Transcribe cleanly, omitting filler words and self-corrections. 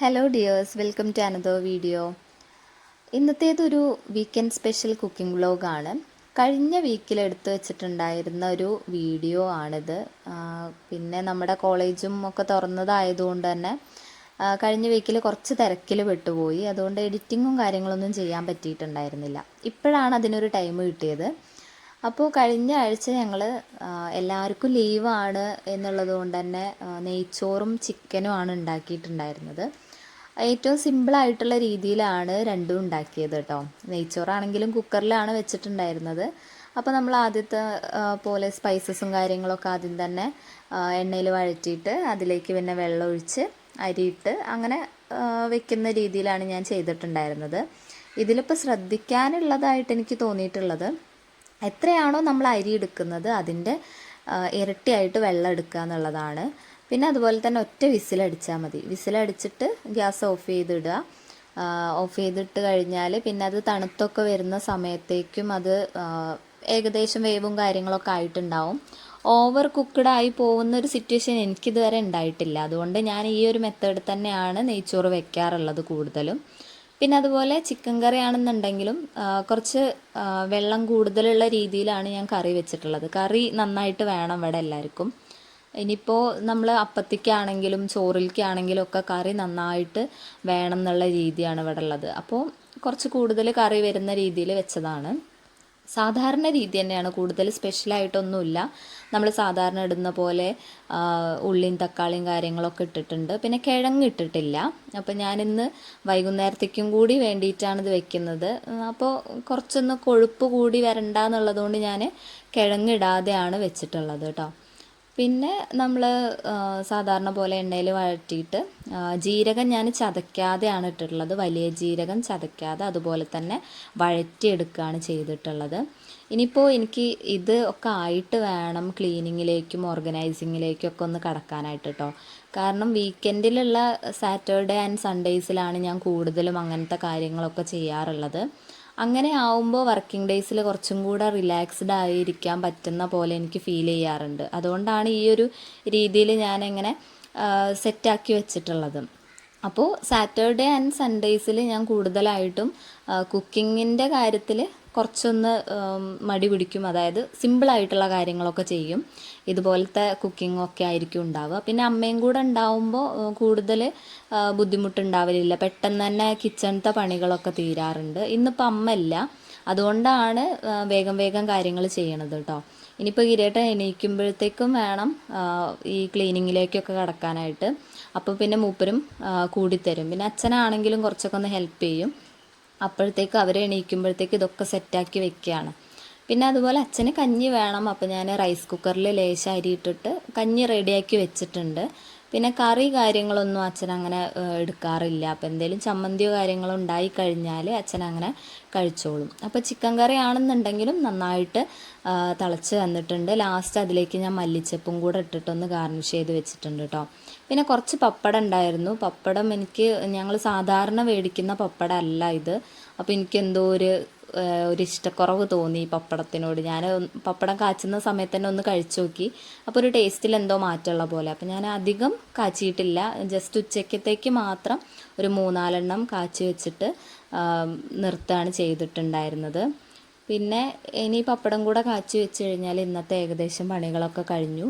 Hello dears, welcome to another video. ഇന്നത്തേതൊരു weekend special cooking വ്ലോഗാണ്. കഴിഞ്ഞ വീക്കിൽ എടുത്തു വെച്ചിട്ടുണ്ടായിരുന്ന ഒരു വീഡിയോ ആണിത്. പിന്നെ നമ്മുടെ കോളേജും ഒക്കെ തുറന്നതായതുകൊണ്ട് തന്നെ കഴിഞ്ഞ വീക്കിൽ കുറച്ച് തിരക്കിൽ പെട്ടുപോയി. അതുകൊണ്ട് എഡിറ്റിങ്ങും കാര്യങ്ങളൊന്നും ചെയ്യാൻ പറ്റിയിട്ടുണ്ടായിരുന്നില്ല. ഇപ്പോഴാണ് അതിനൊരു ടൈം കിട്ടിയത്. അപ്പോൾ കഴിഞ്ഞ ആഴ്ച ഞങ്ങൾ എല്ലാവർക്കും ലീവാണ് എന്നുള്ളത് കൊണ്ട് തന്നെ നെയ്ച്ചോറും ചിക്കനും ആണ് ഉണ്ടാക്കിയിട്ടുണ്ടായിരുന്നത്. ഏറ്റവും സിമ്പിളായിട്ടുള്ള രീതിയിലാണ് രണ്ടും ഉണ്ടാക്കിയത് കേട്ടോ. നെയ്ച്ചോറാണെങ്കിലും കുക്കറിലാണ് വെച്ചിട്ടുണ്ടായിരുന്നത്. അപ്പോൾ നമ്മൾ ആദ്യത്തെ പോലെ സ്പൈസസും കാര്യങ്ങളൊക്കെ ആദ്യം തന്നെ എണ്ണയിൽ വഴറ്റിയിട്ട് അതിലേക്ക് പിന്നെ വെള്ളം ഒഴിച്ച് അരിയിട്ട് അങ്ങനെ വെക്കുന്ന രീതിയിലാണ് ഞാൻ ചെയ്തിട്ടുണ്ടായിരുന്നത്. ഇതിലിപ്പോൾ ശ്രദ്ധിക്കാനുള്ളതായിട്ട് എനിക്ക് തോന്നിയിട്ടുള്ളത്, എത്രയാണോ നമ്മൾ അരി എടുക്കുന്നത് അതിൻ്റെ ഇരട്ടിയായിട്ട് വെള്ളം എടുക്കുക എന്നുള്ളതാണ്. പിന്നെ അതുപോലെ തന്നെ ഒറ്റ വിസിലടിച്ചാൽ മതി. വിസിലടിച്ചിട്ട് ഗ്യാസ് ഓഫ് ചെയ്തിടുക. ഓഫ് ചെയ്തിട്ട് കഴിഞ്ഞാൽ പിന്നെ അത് തണുത്തൊക്കെ വരുന്ന സമയത്തേക്കും അത് ഏകദേശം വേവും കാര്യങ്ങളൊക്കെ ആയിട്ടുണ്ടാവും. ഓവർ കുക്ക്ഡായി പോകുന്ന ഒരു സിറ്റുവേഷൻ എനിക്കിതുവരെ ഉണ്ടായിട്ടില്ല. അതുകൊണ്ട് ഞാൻ ഈ ഒരു മെത്തേഡ് തന്നെയാണ് നെയ്ച്ചോറ് വെക്കാറുള്ളത് കൂടുതലും. പിന്നെ അതുപോലെ ചിക്കൻ കറി ആണെന്നുണ്ടെങ്കിലും കുറച്ച് വെള്ളം കൂടുതലുള്ള രീതിയിലാണ് ഞാൻ കറി വെച്ചിട്ടുള്ളത്. കറി നന്നായിട്ട് വേണം ഇവിടെ എല്ലാവർക്കും. ഇനിയിപ്പോൾ നമ്മൾ അപ്പത്തിക്കാണെങ്കിലും ചോറിലേക്കാണെങ്കിലും ഒക്കെ കറി നന്നായിട്ട് വേണം എന്നുള്ള രീതിയാണ് ഇവിടെ ഉള്ളത്. അപ്പോൾ കുറച്ച് കൂടുതൽ കറി വരുന്ന രീതിയിൽ വെച്ചതാണ്. സാധാരണ രീതി തന്നെയാണ്, കൂടുതൽ സ്പെഷ്യലായിട്ടൊന്നുമില്ല. നമ്മൾ സാധാരണ ഇടുന്ന പോലെ ഉള്ളിയും തക്കാളിയും കാര്യങ്ങളൊക്കെ ഇട്ടിട്ടുണ്ട്. പിന്നെ കിഴങ്ങ് ഇട്ടിട്ടില്ല. അപ്പോൾ ഞാനിന്ന് വൈകുന്നേരത്തേക്കും കൂടി വേണ്ടിയിട്ടാണ് ഇത് വെക്കുന്നത്. അപ്പോൾ കുറച്ചൊന്ന് കൊഴുപ്പ് കൂടി വരണ്ട എന്നുള്ളതുകൊണ്ട് ഞാൻ കിഴങ്ങ് ഇടാതെയാണ് വെച്ചിട്ടുള്ളത് കേട്ടോ. പിന്നെ നമ്മൾ സാധാരണ പോലെ എണ്ണയിൽ വഴറ്റിയിട്ട് ജീരകം ഞാൻ ചതയ്ക്കാതെയാണ് ഇട്ടിട്ടുള്ളത്. വലിയ ജീരകം ചതയ്ക്കാതെ അതുപോലെ തന്നെ വഴറ്റിയെടുക്കുകയാണ് ചെയ്തിട്ടുള്ളത്. ഇനിയിപ്പോൾ എനിക്ക് ഇത് ഒക്കെ ആയിട്ട് വേണം ക്ലീനിങ്ങിലേക്കും ഓർഗനൈസിങ്ങിലേക്കും ഒക്കെ ഒന്ന് കടക്കാനായിട്ട് കേട്ടോ. കാരണം വീക്കെൻഡിലുള്ള സാറ്റർഡേ ആൻഡ് സൺഡേയ്സിലാണ് ഞാൻ കൂടുതലും അങ്ങനത്തെ കാര്യങ്ങളൊക്കെ ചെയ്യാറുള്ളത്. അങ്ങനെ ആവുമ്പോൾ വർക്കിംഗ് ഡേയ്സിൽ കുറച്ചും കൂടെ റിലാക്സ്ഡ് ആയിരിക്കാൻ പറ്റുന്ന പോലെ എനിക്ക് ഫീൽ ചെയ്യാറുണ്ട്. അതുകൊണ്ടാണ് ഈ ഒരു രീതിയിൽ ഞാനിങ്ങനെ സെറ്റാക്കി വെച്ചിട്ടുള്ളത്. അപ്പോൾ സാറ്റർഡേ ആൻഡ് സൺഡേയ്സിൽ ഞാൻ കൂടുതലായിട്ടും കുക്കിങ്ങിൻ്റെ കാര്യത്തിൽ കുറച്ചൊന്ന് മടി പിടിക്കും. അതായത് സിമ്പിളായിട്ടുള്ള കാര്യങ്ങളൊക്കെ ചെയ്യും. ഇതുപോലത്തെ കുക്കിങ്ങൊക്കെ ആയിരിക്കും ഉണ്ടാവുക. പിന്നെ അമ്മയും കൂടെ ഉണ്ടാവുമ്പോൾ കൂടുതൽ ബുദ്ധിമുട്ടുണ്ടാവലില്ല. പെട്ടെന്ന് തന്നെ കിച്ചണത്തെ പണികളൊക്കെ തീരാറുണ്ട്. ഇന്നിപ്പോൾ അമ്മയില്ല, അതുകൊണ്ടാണ് വേഗം വേഗം കാര്യങ്ങൾ ചെയ്യണത് കേട്ടോ. ഇനിയിപ്പോൾ ഗിരേട്ടൻ എണീക്കുമ്പോഴത്തേക്കും വേണം ഈ ക്ലീനിങ്ങിലേക്കൊക്കെ കടക്കാനായിട്ട്. അപ്പോൾ പിന്നെ മൂപ്പരും കൂടിത്തരും. പിന്നെ അച്ഛനാണെങ്കിലും കുറച്ചൊക്കെ ഒന്ന് ഹെൽപ്പ് ചെയ്യും. അപ്പോഴത്തേക്ക് അവർ എണീക്കുമ്പോഴത്തേക്ക് ഇതൊക്കെ സെറ്റാക്കി വെക്കുകയാണ്. പിന്നെ അതുപോലെ അച്ഛന് കഞ്ഞി വേണം. അപ്പോൾ ഞാൻ റൈസ് കുക്കറിൽ ലേശം അരി ഇട്ടിട്ട് കഞ്ഞി റെഡിയാക്കി വെച്ചിട്ടുണ്ട്. പിന്നെ കറി കാര്യങ്ങളൊന്നും അച്ഛൻ അങ്ങനെ എടുക്കാറില്ല. അപ്പോൾ എന്തെങ്കിലും ചമ്മന്തിയോ കാര്യങ്ങളോ ഉണ്ടായി കഴിഞ്ഞാൽ അച്ഛൻ അങ്ങനെ കഴിച്ചോളും. അപ്പോൾ ചിക്കൻ കറി ആണെന്നുണ്ടെങ്കിലും നന്നായിട്ട് തിളച്ച് വന്നിട്ടുണ്ട്. ലാസ്റ്റ് അതിലേക്ക് ഞാൻ മല്ലിച്ചപ്പും കൂടെ ഇട്ടിട്ടൊന്ന് ഗാർണിഷ് ചെയ്ത് വെച്ചിട്ടുണ്ട് കേട്ടോ. പിന്നെ കുറച്ച് പപ്പടം ഉണ്ടായിരുന്നു. പപ്പടം ഞങ്ങൾ സാധാരണ മേടിക്കുന്ന പപ്പടം അല്ല ഇത്. അപ്പോൾ എനിക്കെന്തോ ഒരു ഇഷ്ടക്കുറവ് തോന്നി പപ്പടത്തിനോട്. ഞാൻ പപ്പടം കാച്ചുന്ന സമയത്ത് തന്നെ ഒന്ന് കഴിച്ചു നോക്കി. അപ്പോൾ ഒരു ടേസ്റ്റിൽ എന്തോ മാറ്റമുള്ള പോലെ. അപ്പോൾ ഞാൻ അധികം കാച്ചിയിട്ടില്ല. ജസ്റ്റ് ഉച്ചക്കത്തേക്ക് മാത്രം ഒരു 3-4 കാച്ചി വെച്ചിട്ട് നിർത്തുകയാണ് ചെയ്തിട്ടുണ്ടായിരുന്നത്. പിന്നെ ഇനി പപ്പടം കൂടെ കാച്ചി വെച്ച് കഴിഞ്ഞാൽ ഇന്നത്തെ ഏകദേശം പണികളൊക്കെ കഴിഞ്ഞു.